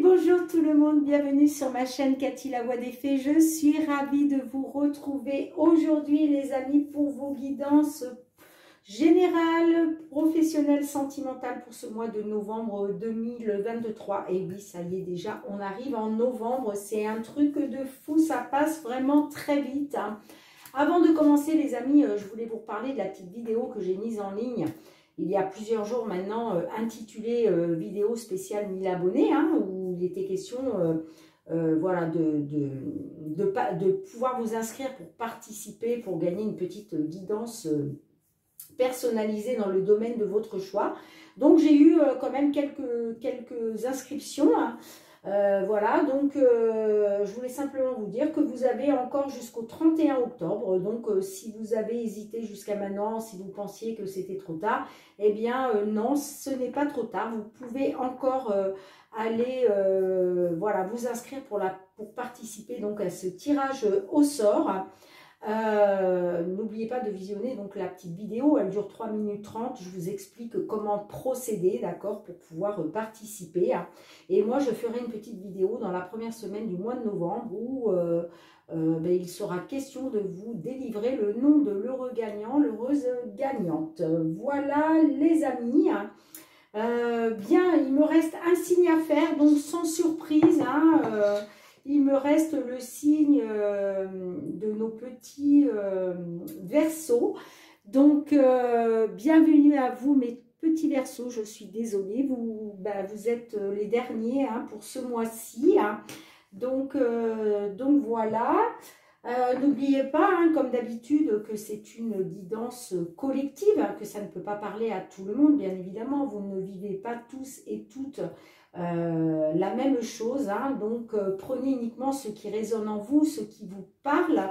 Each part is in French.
bonjour tout le monde, bienvenue sur ma chaîne Cathy la voix des fées. Je suis ravie de vous retrouver aujourd'hui les amis pour vos guidances générales, professionnelles, sentimentales pour ce mois de novembre 2023. Et oui, ça y est déjà, on arrive en novembre, c'est un truc de fou, ça passe vraiment très vite. Avant de commencer les amis, je voulais vous reparler de la petite vidéo que j'ai mise en ligne il y a plusieurs jours maintenant, intitulée vidéo spéciale 1000 abonnés, où il était question voilà, de pouvoir vous inscrire pour participer, pour gagner une petite guidance personnalisée dans le domaine de votre choix. Donc j'ai eu quand même quelques inscriptions. Voilà, donc je voulais simplement vous dire que vous avez encore jusqu'au 31 octobre. Donc si vous avez hésité jusqu'à maintenant, si vous pensiez que c'était trop tard, eh bien non, ce n'est pas trop tard. Vous pouvez encore aller voilà, vous inscrire pour participer donc à ce tirage au sort. N'oubliez pas de visionner donc la petite vidéo, elle dure 3 minutes 30, je vous explique comment procéder, d'accord, pour pouvoir participer. Et moi je ferai une petite vidéo dans la première semaine du mois de novembre où il sera question de vous délivrer le nom de l'heureux gagnant, l'heureuse gagnante. Voilà les amis. Bien, il me reste un signe à faire, donc sans surprise, il me reste le signe de nos petits Verseaux. Donc, bienvenue à vous, mes petits Verseaux. Je suis désolée, vous êtes les derniers pour ce mois-ci. Donc voilà. N'oubliez pas, comme d'habitude, que c'est une guidance collective, que ça ne peut pas parler à tout le monde, bien évidemment. Vous ne vivez pas tous et toutes la même chose, donc prenez uniquement ce qui résonne en vous, ce qui vous parle.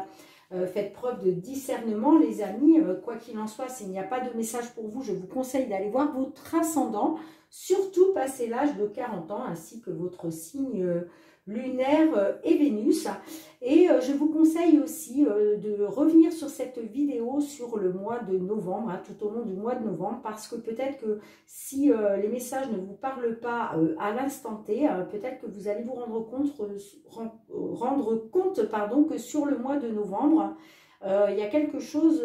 Faites preuve de discernement les amis, quoi qu'il en soit, s'il n'y a pas de message pour vous, je vous conseille d'aller voir votre ascendant, surtout passé l'âge de 40 ans, ainsi que votre signe lunaire et Vénus. Et je vous conseille aussi de revenir sur cette vidéo sur le mois de novembre, tout au long du mois de novembre, parce que peut-être que si les messages ne vous parlent pas à l'instant T, peut-être que vous allez vous rendre compte que sur le mois de novembre, il y a quelque chose,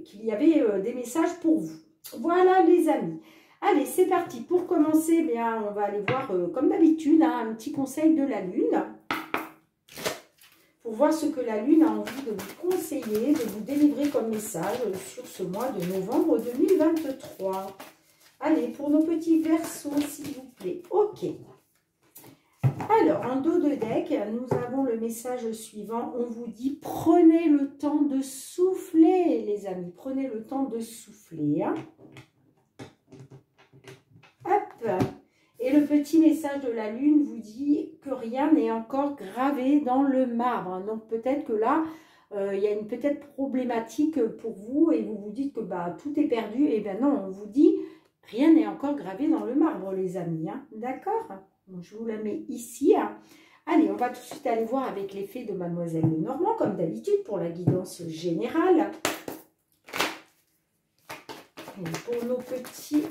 qu'il y avait des messages pour vous. Voilà les amis. Allez, c'est parti. Pour commencer, on va aller voir, comme d'habitude, un petit conseil de la Lune. Pour voir ce que la Lune a envie de vous conseiller, de vous délivrer comme message sur ce mois de novembre 2023. Allez, pour nos petits Verseaux, s'il vous plaît. Ok. Alors, en dos de deck, nous avons le message suivant. On vous dit, prenez le temps de souffler, les amis. Prenez le temps de souffler. Hop. Et le petit message de la Lune vous dit que rien n'est encore gravé dans le marbre. Donc peut-être que là, il y a une peut-être problématique pour vous et vous vous dites que tout est perdu. Et bien non, on vous dit rien n'est encore gravé dans le marbre, les amis. D'accord? Je vous la mets ici. Allez, on va tout de suite aller voir avec l'effet de Mademoiselle Lenormand, comme d'habitude, pour la guidance générale. Et pour nos petits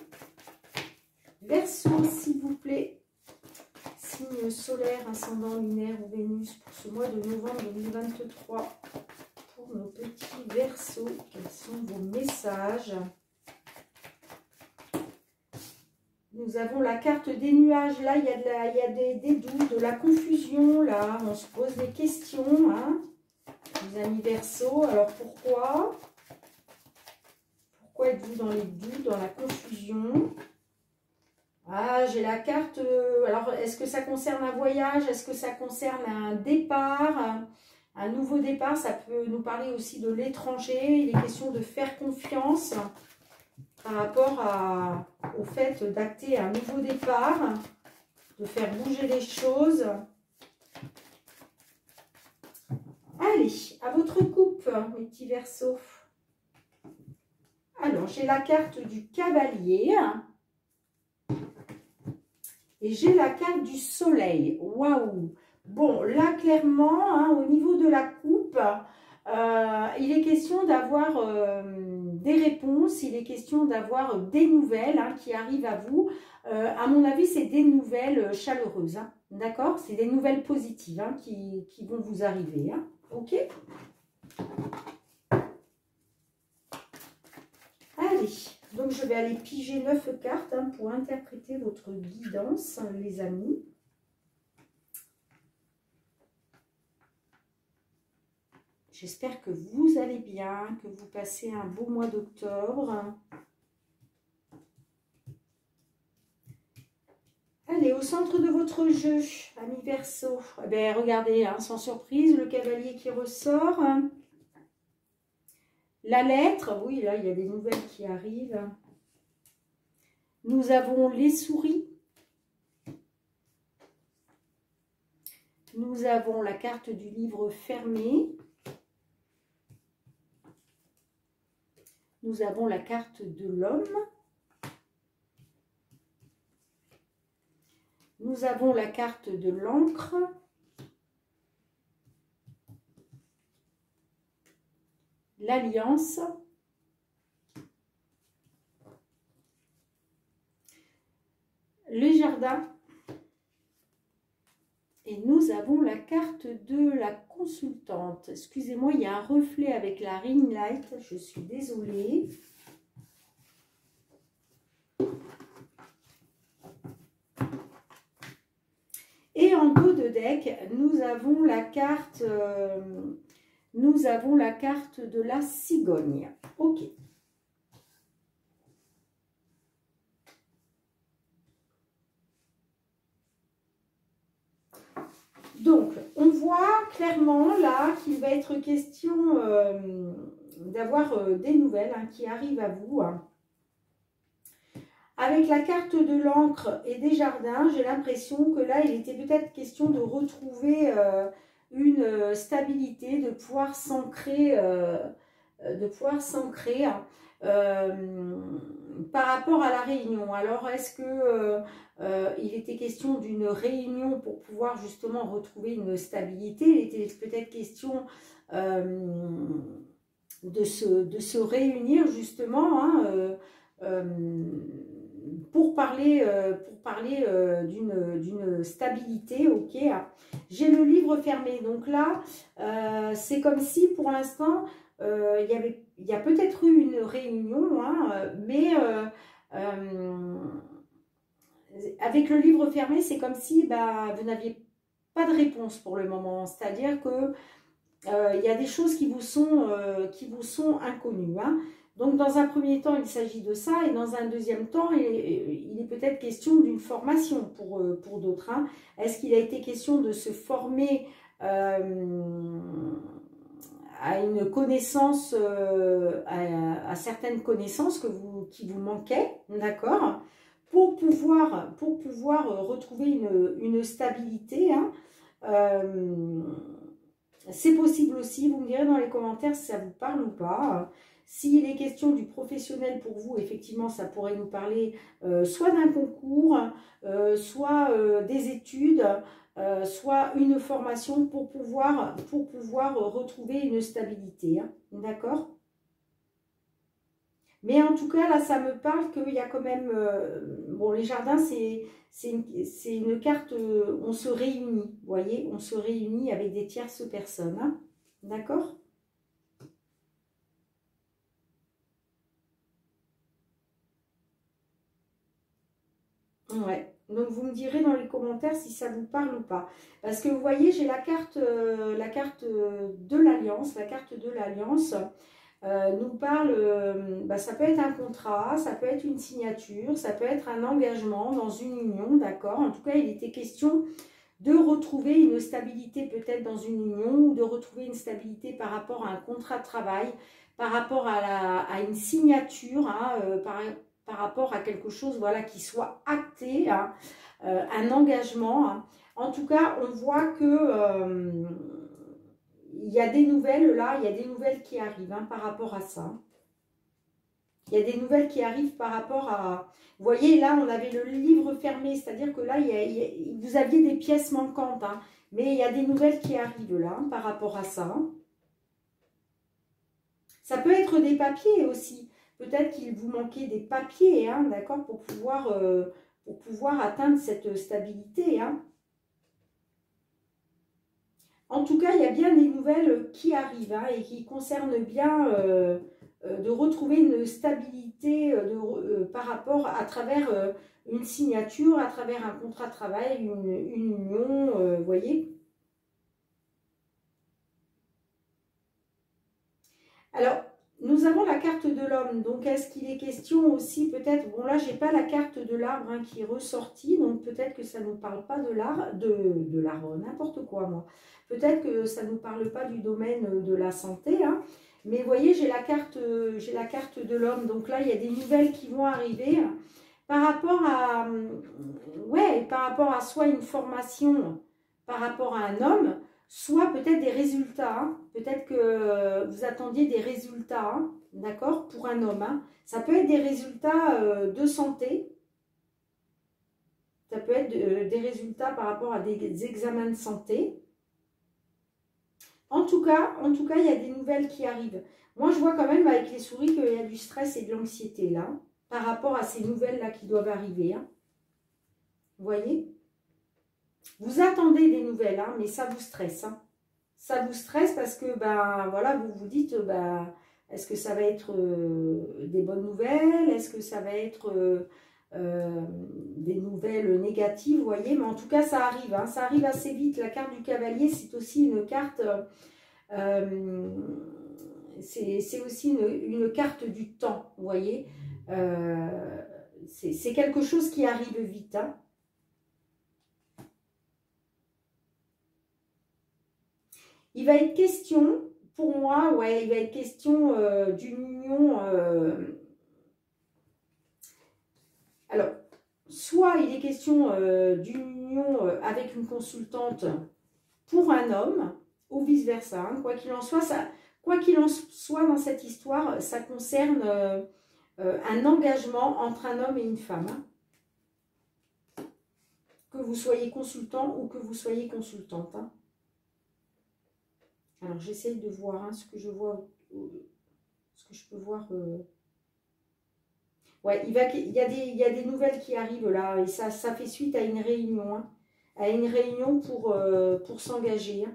Verseaux, s'il vous plaît, signe solaire, ascendant, lunaire ou Vénus pour ce mois de novembre 2023. Pour nos petits Verseaux, quels sont vos messages? Nous avons la carte des nuages. Là, il y a des doutes, de la confusion. Là, on se pose des questions. Les amis Verseaux, alors pourquoi? Pourquoi êtes-vous dans les doutes, dans la confusion? Ah, j'ai la carte, alors est-ce que ça concerne un voyage? Est-ce que ça concerne un départ? Un nouveau départ, ça peut nous parler aussi de l'étranger. Il est question de faire confiance par rapport au fait d'acter un nouveau départ, de faire bouger les choses. Allez, à votre coupe, mes petits Verseaux. Alors, j'ai la carte du cavalier. Et j'ai la carte du soleil. Waouh! Bon, là, clairement, au niveau de la coupe, il est question d'avoir des réponses, il est question d'avoir des nouvelles hein, qui arrivent à vous. À mon avis, c'est des nouvelles chaleureuses, hein, d'accord? C'est des nouvelles positives hein, qui vont vous arriver, hein, ok? Allez, donc je vais aller piger 9 cartes hein, pour interpréter votre guidance, hein, les amis. J'espère que vous allez bien, que vous passez un beau mois d'octobre. Allez, au centre de votre jeu, ami Verseau, eh bien, regardez, hein, sans surprise, le cavalier qui ressort. La lettre, oui, là, il y a des nouvelles qui arrivent. Nous avons les souris. Nous avons la carte du livre fermé. Nous avons la carte de l'homme. Nous avons la carte de l'encre. L'alliance. Le jardin. Et nous avons la carte de la consultante. Excusez-moi, il y a un reflet avec la ring light. Je suis désolée. Et en dos de deck, nous avons la carte de la cigogne. Ok. Donc, on voit clairement là qu'il va être question d'avoir des nouvelles hein, qui arrivent à vous. Hein. Avec la carte de l'encre et des jardins, j'ai l'impression que là, il était peut-être question de retrouver une stabilité, de pouvoir s'ancrer hein, par rapport à la réunion. Alors, est-ce que il était question d'une réunion pour pouvoir justement retrouver une stabilité? Il était peut-être question de se réunir justement hein, pour parler d'une stabilité, ok. J'ai le livre fermé, donc là, c'est comme si pour l'instant, il y a peut-être eu une réunion, hein, mais avec le livre fermé, c'est comme si bah, vous n'aviez pas de réponse pour le moment. C'est-à-dire que il y a des choses qui vous sont inconnues. Hein. Donc, dans un premier temps, il s'agit de ça. Et dans un deuxième temps, il est peut-être question d'une formation pour d'autres. Hein. Est-ce qu'il a été question de se former à une connaissance, à certaines connaissances qui vous manquaient, d'accord, pour pouvoir retrouver une stabilité. Hein. C'est possible aussi, vous me direz dans les commentaires si ça vous parle ou pas. S'il est question du professionnel pour vous, effectivement, ça pourrait nous parler soit d'un concours, soit des études, soit une formation pour pouvoir retrouver une stabilité. Hein, d'accord ? Mais en tout cas, là, ça me parle qu'il y a quand même... bon, les jardins, c'est une carte... on se réunit, vous voyez, on se réunit avec des tierces personnes. Hein, d'accord ? Ouais, donc vous me direz dans les commentaires si ça vous parle ou pas. Parce que vous voyez, j'ai la carte de l'Alliance. La carte de l'Alliance nous parle, bah, ça peut être un contrat, ça peut être une signature, ça peut être un engagement dans une union, d'accord. En tout cas, il était question de retrouver une stabilité peut-être dans une union ou de retrouver une stabilité par rapport à un contrat de travail, par rapport à une signature, hein, par rapport à quelque chose voilà, qui soit acté, hein, un engagement. Hein. En tout cas, on voit que il y a des nouvelles là, il y a des nouvelles qui arrivent hein, par rapport à ça. Il y a des nouvelles qui arrivent par rapport à... Vous voyez, là, on avait le livre fermé, c'est-à-dire que là, vous aviez des pièces manquantes. Hein, mais il y a des nouvelles qui arrivent là par rapport à ça. Ça peut être des papiers aussi. peut-être qu'il vous manquait des papiers, hein, d'accord, pour pouvoir atteindre cette stabilité, hein. En tout cas, il y a bien des nouvelles qui arrivent, hein, et qui concernent bien de retrouver une stabilité par rapport à travers une signature, à travers un contrat de travail, une union, vous voyez. Alors, nous avons la carte de l'homme, donc est-ce qu'il est question aussi peut-être, bon là j'ai pas la carte de l'arbre, hein, qui est ressortie, donc peut-être que ça ne nous parle pas de l'arbre, n'importe quoi moi. Peut-être que ça ne nous parle pas du domaine de la santé, hein. Mais vous voyez, j'ai la carte de l'homme, donc là il y a des nouvelles qui vont arriver par rapport à, ouais, par rapport à soit une formation, par rapport à un homme, soit peut-être des résultats, hein. Peut-être que vous attendiez des résultats, hein, d'accord, pour un homme, hein. Ça peut être des résultats de santé, ça peut être des résultats par rapport à des examens de santé. En tout cas, il y a des nouvelles qui arrivent. Moi, je vois quand même avec les souris qu'il y a du stress et de l'anxiété là, par rapport à ces nouvelles-là qui doivent arriver, hein. Vous voyez? Vous attendez des nouvelles, hein, mais ça vous stresse, hein. Ça vous stresse parce que, ben, voilà, vous vous dites, ben, est-ce que ça va être des bonnes nouvelles? Est-ce que ça va être des nouvelles négatives, vous voyez? Mais en tout cas, ça arrive, hein, ça arrive assez vite. La carte du cavalier, c'est aussi une carte... c'est aussi une carte du temps, vous voyez? C'est quelque chose qui arrive vite, hein. Il va être question, pour moi, ouais, il va être question d'une union. Alors, soit il est question d'une union avec une consultante pour un homme, ou vice-versa, hein, quoi qu'il en soit, dans cette histoire, ça concerne un engagement entre un homme et une femme, hein. Que vous soyez consultant ou que vous soyez consultante, hein. Alors, j'essaye de voir, hein, ce que je vois, ce que je peux voir. Ouais, il y a des nouvelles qui arrivent là, et ça fait suite à une réunion, hein, pour s'engager, hein,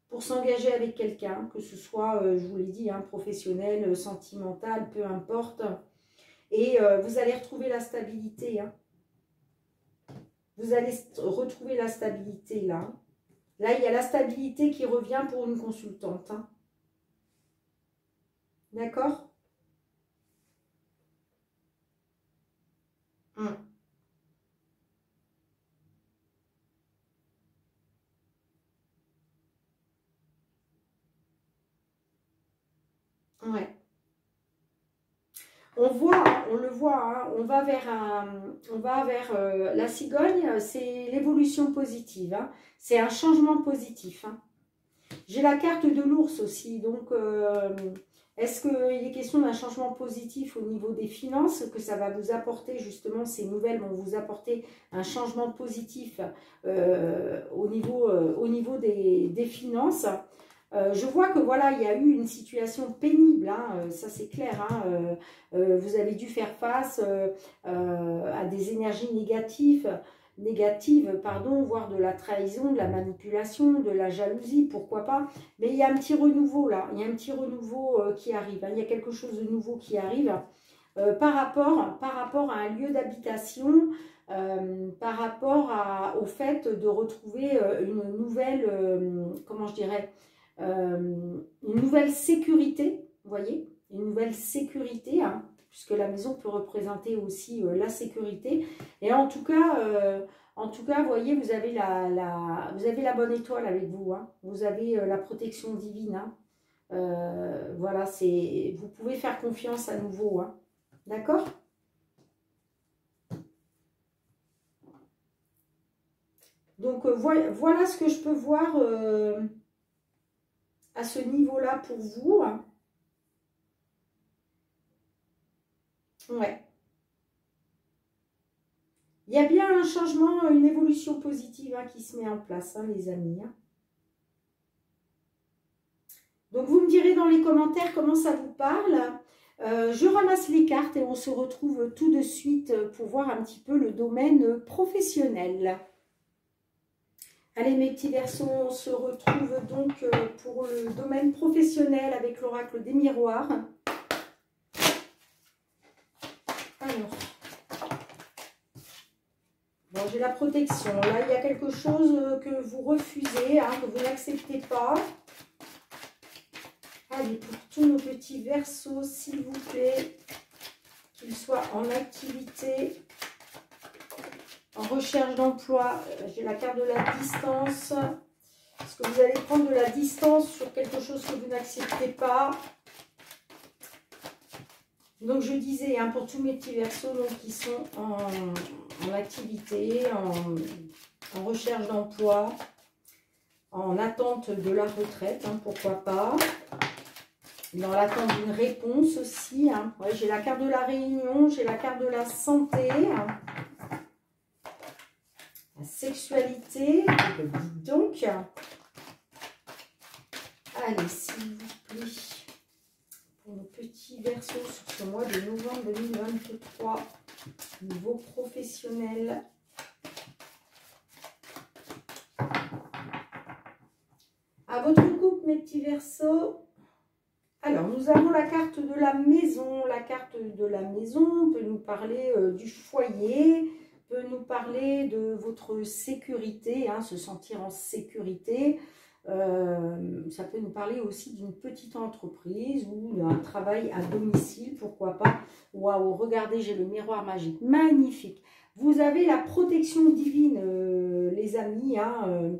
pour s'engager avec quelqu'un, que ce soit, je vous l'ai dit, hein, professionnel, sentimental, peu importe. Et vous allez retrouver la stabilité, hein. Vous allez retrouver la stabilité là, hein. Là, il y a la stabilité qui revient pour une consultante, hein. D'accord? Ouais. On voit, on le voit, hein, on va vers la cigogne, c'est l'évolution positive, hein. C'est un changement positif, hein. J'ai la carte de l'ours aussi, donc est-ce qu'il est question d'un changement positif au niveau des finances, que ça va vous apporter, justement, ces nouvelles vont vous apporter un changement positif au niveau des finances. Je vois que voilà, il y a eu une situation pénible, hein, ça c'est clair, hein, vous avez dû faire face à des énergies négatives, pardon, voire de la trahison, de la manipulation, de la jalousie, pourquoi pas. Mais il y a un petit renouveau là, il y a un petit renouveau qui arrive, hein, il y a quelque chose de nouveau qui arrive par rapport à un lieu d'habitation, par rapport au fait de retrouver une nouvelle, comment je dirais, une nouvelle sécurité, vous voyez, une nouvelle sécurité, hein, puisque la maison peut représenter aussi la sécurité. Et en tout cas, vous voyez, vous avez la bonne étoile avec vous, hein. Vous avez la protection divine, hein. Voilà, vous pouvez faire confiance à nouveau, hein. D'accord? Donc, voilà ce que je peux voir à ce niveau-là pour vous, hein. Ouais. Il y a bien un changement, une évolution positive, hein, qui se met en place, hein, les amis, hein. Donc, vous me direz dans les commentaires comment ça vous parle. Je ramasse les cartes et on se retrouve tout de suite pour voir un petit peu le domaine professionnel. Allez mes petits Verseaux, on se retrouve donc pour le domaine professionnel avec l'oracle des miroirs. Alors, bon, j'ai la protection. Là, il y a quelque chose que vous refusez, hein, que vous n'acceptez pas. Allez, pour tous nos petits Verseaux, s'il vous plaît, qu'ils soient en activité, en recherche d'emploi, j'ai la carte de la distance. Est-ce que vous allez prendre de la distance sur quelque chose que vous n'acceptez pas? Donc je disais, hein, pour tous mes petits Verseaux donc, qui sont en activité, en recherche d'emploi, en attente de la retraite, hein, pourquoi pas. Dans l'attente d'une réponse aussi. Hein. Ouais, j'ai la carte de la réunion, j'ai la carte de la santé. Hein. La sexualité, dites donc. Allez, s'il vous plaît, pour nos petits Verseaux sur ce mois de novembre 2023, niveau professionnel. À votre couple, mes petits Verseaux. Alors, nous avons la carte de la maison. La carte de la maison peut nous parler du foyer, peut nous parler de votre sécurité, hein, se sentir en sécurité. Ça peut nous parler aussi d'une petite entreprise ou d'un travail à domicile, pourquoi pas. Waouh, regardez, j'ai le miroir magique, magnifique. Vous avez la protection divine, les amis, hein,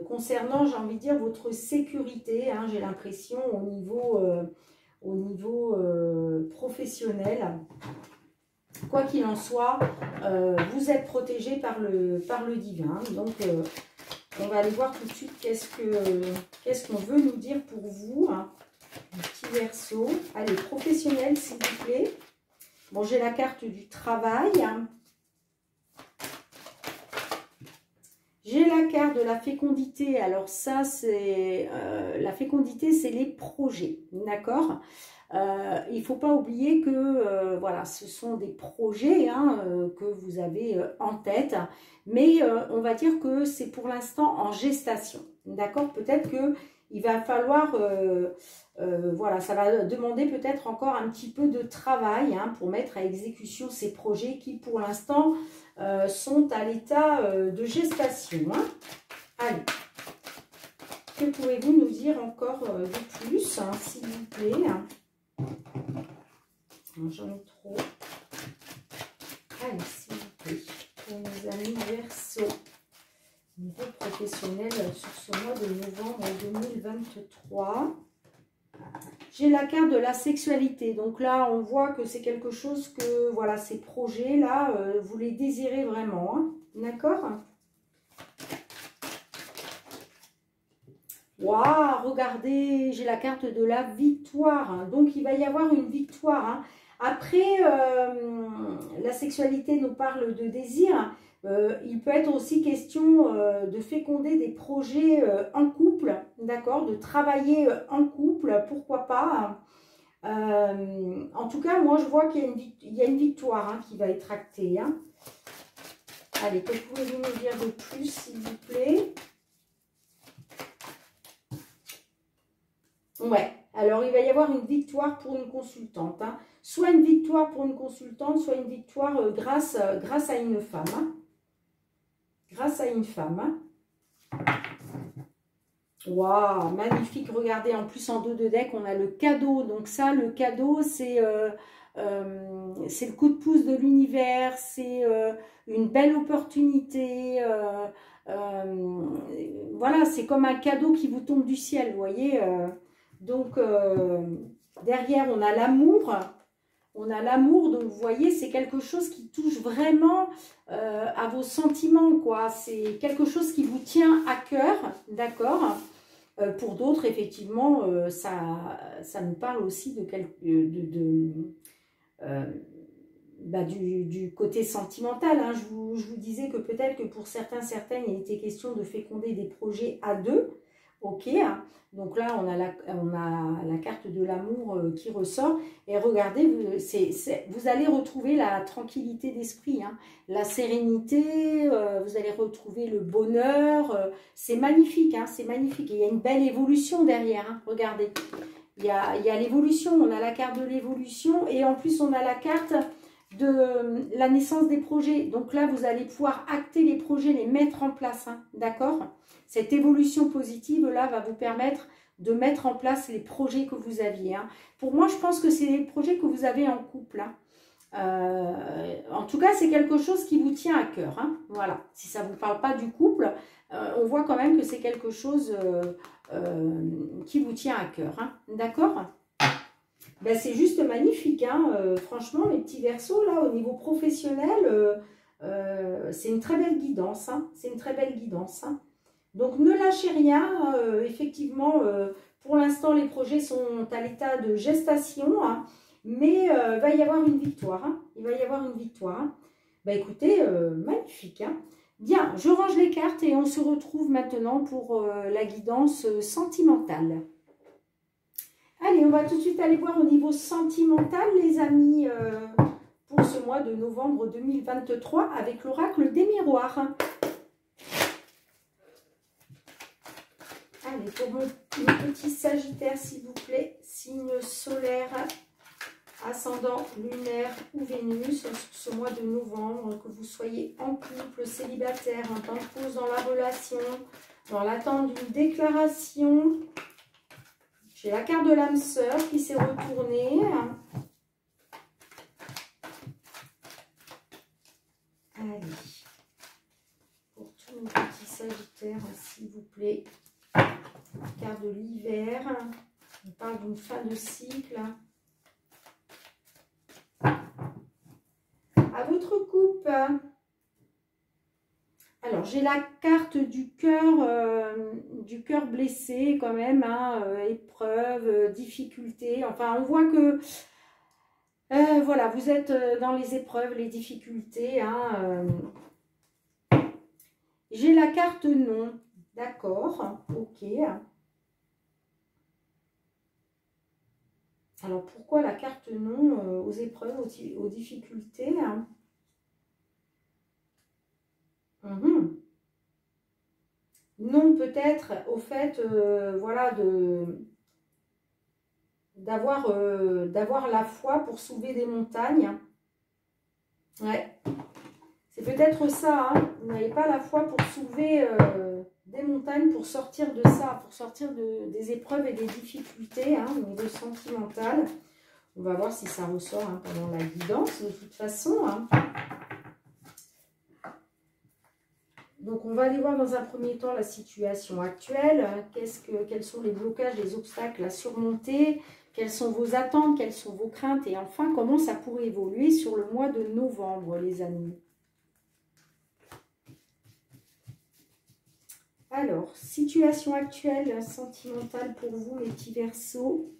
concernant, j'ai envie de dire, votre sécurité, hein, j'ai l'impression au niveau professionnel. Quoi qu'il en soit, vous êtes protégé par le divin. Donc, on va aller voir tout de suite qu'est-ce qu'on veut nous dire pour vous, hein, petit Verseau. Allez, professionnel, s'il vous plaît. Bon, j'ai la carte du travail. Hein. J'ai la carte de la fécondité. Alors ça, c'est la fécondité, c'est les projets, d'accord. Il ne faut pas oublier que voilà, ce sont des projets hein, que vous avez en tête, mais on va dire que c'est pour l'instant en gestation, d'accord. Peut-être qu'il va falloir, voilà, ça va demander peut-être encore un petit peu de travail hein, pour mettre à exécution ces projets qui pour l'instant sont à l'état de gestation. Hein. Allez, que pouvez-vous nous dire encore de plus, hein, s'il vous plaît? J'en ai trop. Allez, s'il vous plaît, pour nos amis Verseaux, niveau professionnel sur ce mois de novembre 2023. J'ai la carte de la sexualité. Donc là, on voit que c'est quelque chose que, voilà, ces projets-là, vous les désirez vraiment. Hein, d'accord? Waouh, regardez, j'ai la carte de la victoire. Hein, donc, il va y avoir une victoire. Hein. Après, la sexualité nous parle de désir. Il peut être aussi question de féconder des projets en couple, d'accord, de travailler en couple, pourquoi pas. En tout cas, moi, je vois qu'il y a une victoire hein, qui va être actée. Hein. Allez, que pouvez-vous nous dire de plus, s'il vous plaît? Ouais, alors il va y avoir une victoire pour une consultante. Hein. Soit une victoire pour une consultante, soit une victoire grâce à une femme. Hein. Grâce à une femme. Waouh, magnifique. Regardez, en plus en dos de deck, on a le cadeau. Donc ça, le cadeau, c'est le coup de pouce de l'univers. C'est une belle opportunité. Voilà, c'est comme un cadeau qui vous tombe du ciel, vous voyez. Donc, derrière, on a l'amour. On a l'amour, donc vous voyez, c'est quelque chose qui touche vraiment à vos sentiments, quoi. C'est quelque chose qui vous tient à cœur, d'accord. Pour d'autres, effectivement, ça nous parle aussi du côté sentimental. Hein. Je vous disais que peut-être que pour certains, certaines, il était question de féconder des projets à deux. ok, hein. Donc là, on a la carte de l'amour qui ressort. Et regardez, vous allez retrouver la tranquillité d'esprit, hein, la sérénité, vous allez retrouver le bonheur. C'est magnifique, hein, c'est magnifique. Et il y a une belle évolution derrière, hein, regardez. Il y a l'évolution, on a la carte de l'évolution et en plus, on a la carte de la naissance des projets. Donc là, vous allez pouvoir acter les projets, les mettre en place, hein, d'accord? Cette évolution positive, là, va vous permettre de mettre en place les projets que vous aviez, hein. Pour moi, je pense que c'est les projets que vous avez en couple, hein. En tout cas, c'est quelque chose qui vous tient à cœur, hein. Voilà. Si ça ne vous parle pas du couple, on voit quand même que c'est quelque chose qui vous tient à cœur, hein. D'accord? Ben, c'est juste magnifique, hein. Franchement, mes petits Verseaux, là, au niveau professionnel, c'est une très belle guidance, hein. C'est une très belle guidance, hein. Donc, ne lâchez rien. Effectivement, pour l'instant, les projets sont à l'état de gestation, hein, mais il va y avoir une victoire, hein. Il va y avoir une victoire, hein. Ben, écoutez, magnifique, hein. Bien, je range les cartes et on se retrouve maintenant pour la guidance sentimentale. Allez, on va tout de suite aller voir au niveau sentimental, les amis, pour ce mois de novembre 2023 avec l'oracle des miroirs. Allez, pour mon petit Sagittaire, s'il vous plaît, signe solaire, ascendant lunaire ou Vénus, sur ce mois de novembre, que vous soyez en couple, célibataire, en temps de pause dans la relation, dans l'attente d'une déclaration. J'ai la carte de l'âme sœur qui s'est retournée. Allez, pour tous mes petits Sagittaires, s'il vous plaît. Carte de l'hiver. On parle d'une fin de cycle. À votre coupe. Alors, j'ai la carte du cœur blessé quand même, hein, épreuve, difficulté. Enfin, on voit que, voilà, vous êtes dans les épreuves, les difficultés, hein. J'ai la carte non, d'accord, ok. Alors, pourquoi la carte non aux épreuves, aux difficultés, hein? Non, peut-être au fait, voilà, d'avoir la foi pour soulever des montagnes. Ouais, c'est peut-être ça, hein. Vous n'avez pas la foi pour soulever des montagnes, pour sortir de ça, pour sortir des épreuves et des difficultés, hein, au niveau sentimental. On va voir si ça ressort, hein, pendant la guidance, de toute façon, hein. Donc, on va aller voir dans un premier temps la situation actuelle. Quels sont les blocages, les obstacles à surmonter? Quelles sont vos attentes? Quelles sont vos craintes? Et enfin, comment ça pourrait évoluer sur le mois de novembre, les amis? Alors, situation actuelle sentimentale pour vous, les petits Verseaux.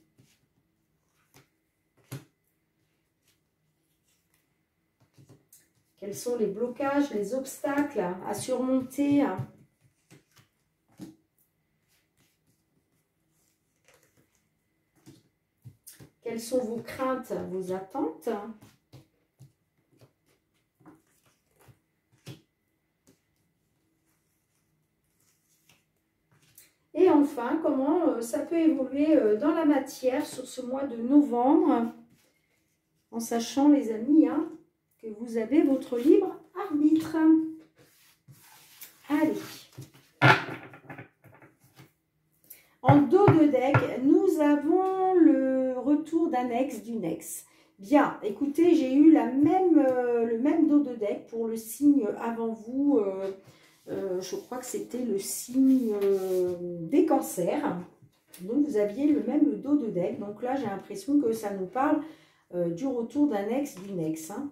Quels sont les blocages, les obstacles à surmonter? Quelles sont vos craintes, vos attentes? Et enfin, comment ça peut évoluer dans la matière sur ce mois de novembre, en sachant, les amis, hein, que vous avez votre libre arbitre. Allez. En dos de deck, nous avons le retour d'un ex, d'une ex. Bien, écoutez, j'ai eu le même dos de deck pour le signe avant vous. Je crois que c'était le signe des cancers. Donc, vous aviez le même dos de deck. Donc là, j'ai l'impression que ça nous parle du retour d'un ex, d'une ex, hein.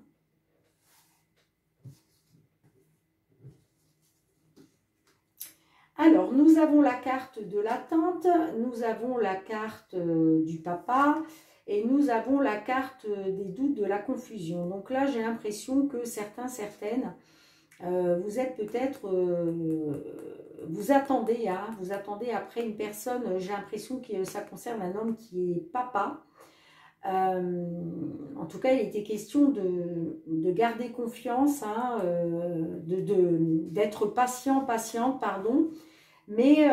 Alors, nous avons la carte de l'attente, nous avons la carte du papa et nous avons la carte des doutes, de la confusion. Donc là, j'ai l'impression que certains, certaines, vous êtes peut-être vous attendez, hein, vous attendez après une personne, j'ai l'impression que ça concerne un homme qui est papa. En tout cas, il était question de garder confiance, hein, d'être patiente, pardon. Mais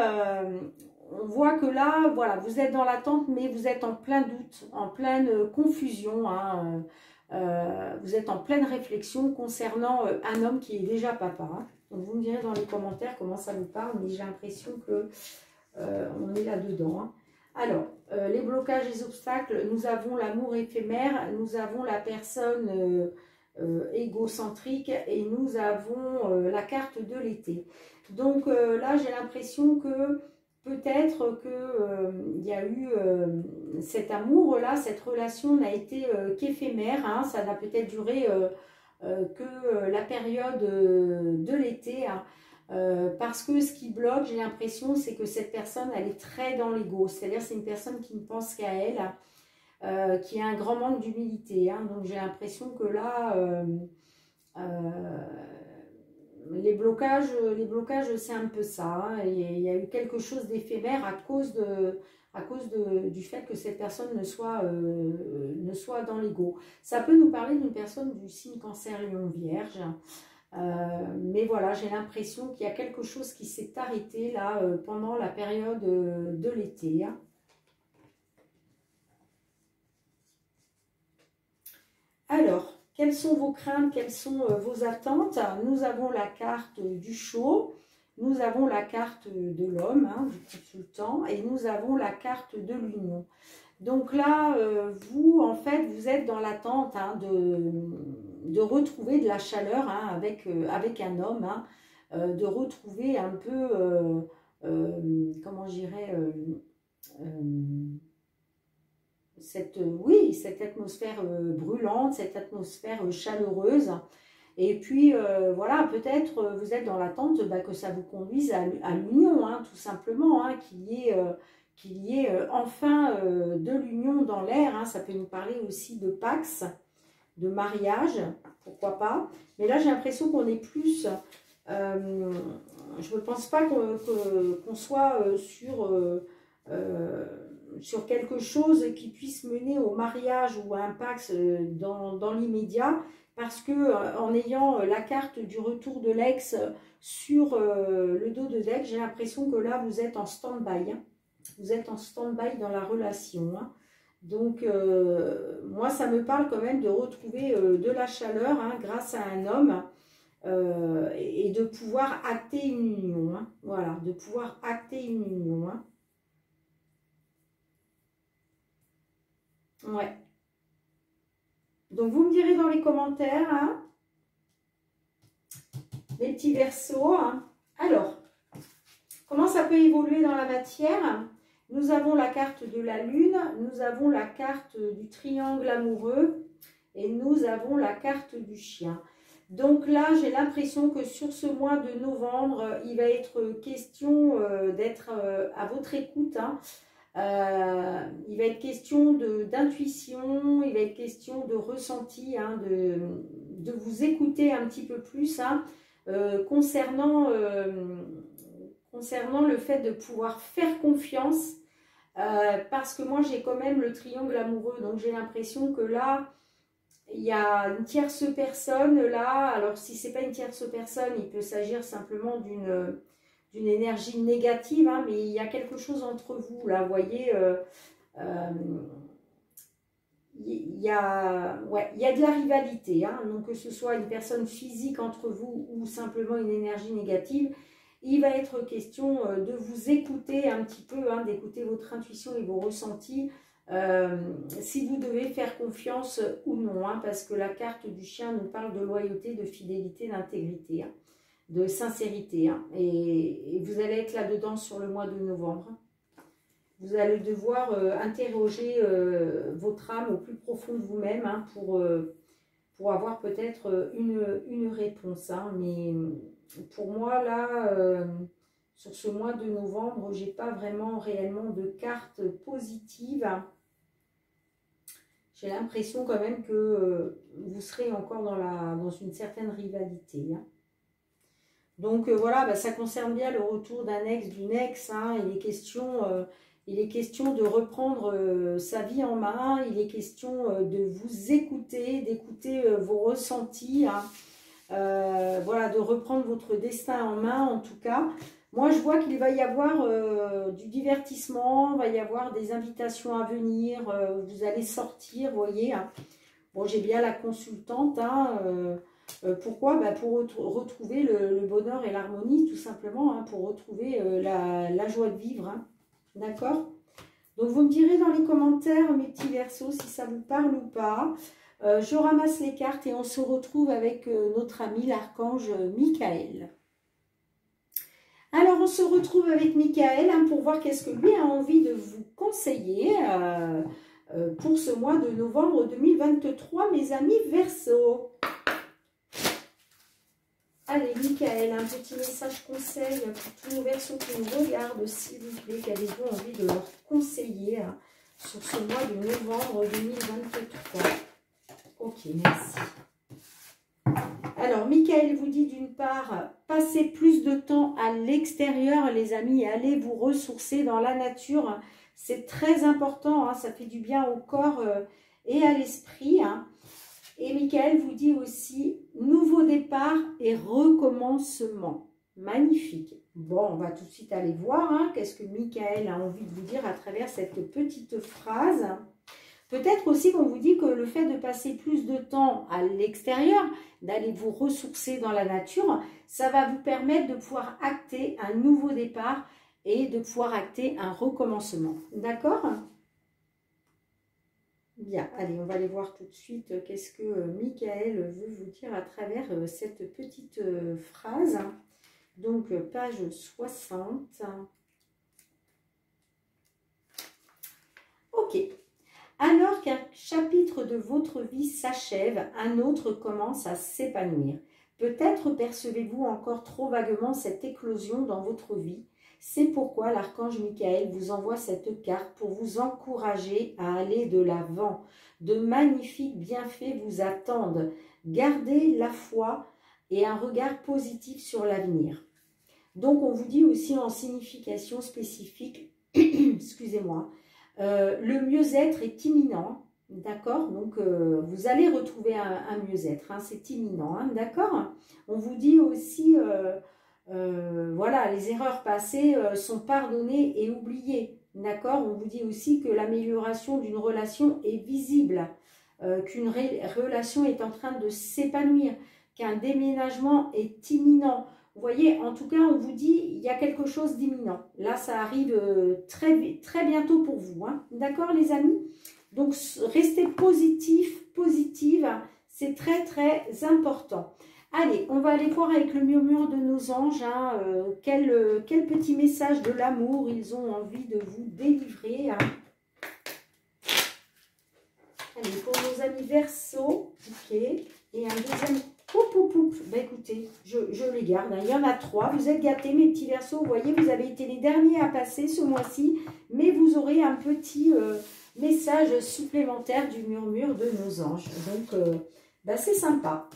on voit que là, voilà, vous êtes dans l'attente, mais vous êtes en plein doute, en pleine confusion, hein, vous êtes en pleine réflexion concernant un homme qui est déjà papa. Hein. Donc vous me direz dans les commentaires comment ça vous parle, mais j'ai l'impression que on est là-dedans. Hein. Alors, les blocages, les obstacles, nous avons l'amour éphémère, nous avons la personne égocentrique et nous avons la carte de l'été. Donc là, j'ai l'impression que peut-être qu'il y a eu cet amour-là, cette relation n'a été qu'éphémère, hein, ça n'a peut-être duré que la période de l'été, hein, parce que ce qui bloque, j'ai l'impression, c'est que cette personne, elle est très dans l'ego, c'est-à-dire c'est une personne qui ne pense qu'à elle, qui a un grand manque d'humilité, hein, donc j'ai l'impression que là, les blocages c'est un peu ça, hein, il y a eu quelque chose d'éphémère à cause du fait que cette personne ne soit dans l'ego. Ça peut nous parler d'une personne du signe Cancer, Lion, Vierge. Mais voilà, j'ai l'impression qu'il y a quelque chose qui s'est arrêté là pendant la période de l'été. Hein. Alors, quelles sont vos craintes, quelles sont vos attentes? Nous avons la carte du show, nous avons la carte de l'homme, hein, du consultant, et nous avons la carte de l'union. Donc là, vous, en fait, vous êtes dans l'attente, hein, de retrouver de la chaleur, hein, avec un homme, hein, de retrouver un peu, comment je dirais, cette atmosphère brûlante, cette atmosphère chaleureuse. Et puis, voilà, peut-être vous êtes dans l'attente que ça vous conduise à l'union, hein, tout simplement, hein, qu'il y ait enfin de l'union dans l'air. Hein. Ça peut nous parler aussi de Pax, de mariage, pourquoi pas. Mais là, j'ai l'impression qu'on est plus... je ne pense pas qu'on soit sur quelque chose qui puisse mener au mariage ou à un Pax dans l'immédiat, parce que en ayant la carte du retour de l'ex sur le dos de deck, j'ai l'impression que là, vous êtes en stand-by. Hein. Vous êtes en stand-by dans la relation. Hein. Donc, moi, ça me parle quand même de retrouver de la chaleur, hein, grâce à un homme et de pouvoir acter une union. Hein. Voilà, de pouvoir acter une union. Hein. Ouais. Donc, vous me direz dans les commentaires, hein, les petits versos. Hein. Alors, comment ça peut évoluer dans la matière? Nous avons la carte de la lune, nous avons la carte du triangle amoureux et nous avons la carte du chien. Donc là, j'ai l'impression que sur ce mois de novembre, il va être question d'être à votre écoute. Hein. Il va être question d'intuition, il va être question de ressenti, hein, de vous écouter un petit peu plus, hein, concernant le fait de pouvoir faire confiance, parce que moi j'ai quand même le triangle amoureux, donc j'ai l'impression que là il y a une tierce personne là. Alors si c'est pas une tierce personne, il peut s'agir simplement d'une énergie négative, hein, mais il y a quelque chose entre vous là, vous voyez, il y a de la rivalité, hein, donc que ce soit une personne physique entre vous ou simplement une énergie négative, il va être question de vous écouter un petit peu, hein, d'écouter votre intuition et vos ressentis, si vous devez faire confiance ou non, hein, parce que la carte du chien nous parle de loyauté, de fidélité, d'intégrité, hein, de sincérité, hein, et vous allez être là-dedans sur le mois de novembre. Vous allez devoir interroger votre âme au plus profond de vous-même, hein, pour avoir peut-être une réponse. Hein. Mais pour moi, là, sur ce mois de novembre, j'ai pas vraiment réellement de carte positive. J'ai l'impression quand même que vous serez encore dans une certaine rivalité. Hein. Donc voilà, bah, ça concerne bien le retour d'un ex, d'une ex. Hein. Il est question de reprendre sa vie en main. Il est question de vous écouter, d'écouter vos ressentis. Hein. Voilà, de reprendre votre destin en main en tout cas. Moi, je vois qu'il va y avoir du divertissement, il va y avoir des invitations à venir, vous allez sortir, vous voyez. Hein. Bon, j'ai bien la consultante, hein, pourquoi? Bah, pour retrouver le bonheur et l'harmonie, tout simplement, hein, pour retrouver la joie de vivre. Hein. D'accord? Donc, vous me direz dans les commentaires, mes petits versos, si ça vous parle ou pas. Je ramasse les cartes et on se retrouve avec notre ami, l'archange Michael. Alors, on se retrouve avec Michael hein, pour voir qu'est-ce que lui a envie de vous conseiller pour ce mois de novembre 2023, mes amis Verseau. Allez, Michael, un petit message conseil pour tous nos Verseaux qui nous regardent, s'il vous plaît. Qu'avez-vous envie de leur conseiller hein, sur ce mois de novembre 2023? Ok, merci. Alors, Michael vous dit d'une part, passez plus de temps à l'extérieur, les amis, et allez vous ressourcer dans la nature. C'est très important, hein, ça fait du bien au corps et à l'esprit. Hein. Et Michael vous dit aussi, nouveau départ et recommencement. Magnifique. Bon, on va tout de suite aller voir hein, qu'est-ce que Michael a envie de vous dire à travers cette petite phrase. Peut-être aussi qu'on vous dit que le fait de passer plus de temps à l'extérieur, d'aller vous ressourcer dans la nature, ça va vous permettre de pouvoir acter un nouveau départ et de pouvoir acter un recommencement. D'accord? Bien, allez, on va aller voir tout de suite qu'est-ce que Michael veut vous dire à travers cette petite phrase. Donc, page 60. Ok. Alors qu'un chapitre de votre vie s'achève, un autre commence à s'épanouir. Peut-être percevez-vous encore trop vaguement cette éclosion dans votre vie. C'est pourquoi l'archange Michael vous envoie cette carte pour vous encourager à aller de l'avant. De magnifiques bienfaits vous attendent. Gardez la foi et un regard positif sur l'avenir. Donc on vous dit aussi en signification spécifique, excusez-moi, le mieux-être est imminent, d'accord? Donc, vous allez retrouver un mieux-être, hein, c'est imminent, hein, d'accord? On vous dit aussi, voilà, les erreurs passées sont pardonnées et oubliées, d'accord? On vous dit aussi que l'amélioration d'une relation est visible, qu'une relation est en train de s'épanouir, qu'un déménagement est imminent. Vous voyez, en tout cas, on vous dit, il y a quelque chose d'imminent. Là, ça arrive très bientôt pour vous. Hein. D'accord, les amis? Donc, restez positif, positive. C'est très important. Allez, on va aller voir avec le murmure de nos anges hein, quel petit message de l'amour ils ont envie de vous délivrer. Hein. Allez, pour nos amis Verseau, ok. Et un deuxième... Ben écoutez, je les garde. Hein. Il y en a 3. Vous êtes gâtés, mes petits Verseaux. Vous voyez, vous avez été les derniers à passer ce mois-ci. Mais vous aurez un petit message supplémentaire du murmure de nos anges. Donc, ben c'est sympa.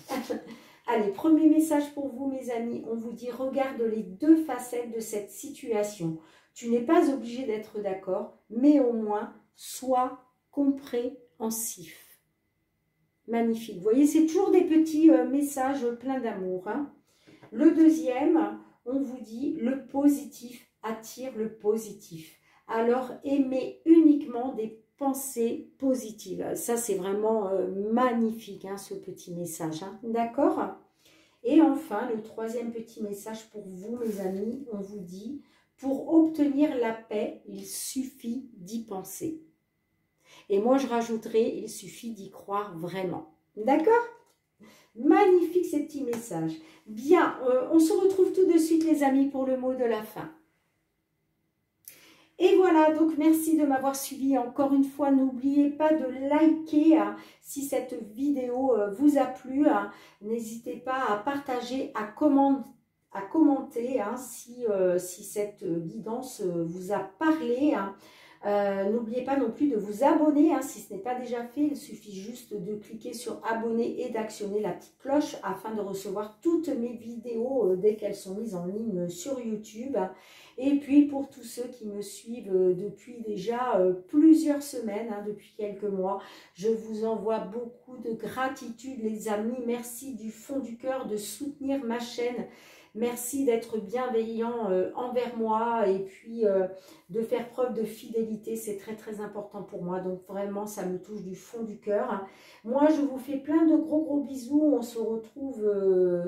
Allez, premier message pour vous, mes amis. On vous dit, regarde les deux facettes de cette situation. Tu n'es pas obligé d'être d'accord, mais au moins, sois compréhensif. Magnifique. Vous voyez, c'est toujours des petits messages pleins d'amour. Hein. Le deuxième, on vous dit, le positif attire le positif. Alors, aimez uniquement des pensées positives. Ça, c'est vraiment magnifique, hein, ce petit message. Hein. D'accord? Et enfin, le troisième petit message pour vous, mes amis, on vous dit, pour obtenir la paix, il suffit d'y penser. Et moi, je rajouterai, il suffit d'y croire vraiment. D'accord? Magnifique ces petits messages. Bien, on se retrouve tout de suite, les amis, pour le mot de la fin. Et voilà, donc merci de m'avoir suivi. Encore une fois, n'oubliez pas de liker hein, si cette vidéo vous a plu. Hein. N'hésitez pas à partager, à commenter hein, si cette guidance vous a parlé. Hein. N'oubliez pas non plus de vous abonner, hein, si ce n'est pas déjà fait. Il suffit juste de cliquer sur abonner et d'actionner la petite cloche afin de recevoir toutes mes vidéos dès qu'elles sont mises en ligne sur YouTube. Et puis pour tous ceux qui me suivent depuis déjà plusieurs semaines, hein, depuis quelques mois, je vous envoie beaucoup de gratitude les amis. Merci du fond du cœur de soutenir ma chaîne. Merci d'être bienveillant envers moi et puis de faire preuve de fidélité. C'est très très important pour moi. Donc vraiment, ça me touche du fond du cœur. Moi, je vous fais plein de gros bisous. On se retrouve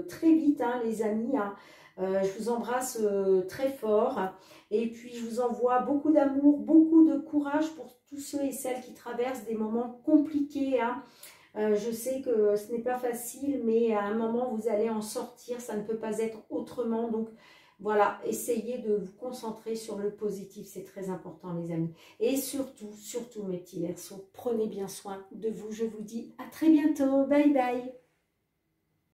très vite, hein, les amis. Hein. Je vous embrasse très fort. Et puis, je vous envoie beaucoup d'amour, beaucoup de courage pour tous ceux et celles qui traversent des moments compliqués, hein. Je sais que ce n'est pas facile, mais à un moment, vous allez en sortir. Ça ne peut pas être autrement. Donc, voilà, essayez de vous concentrer sur le positif. C'est très important, les amis. Et surtout, surtout, mes petits Verseaux, prenez bien soin de vous. Je vous dis à très bientôt. Bye, bye.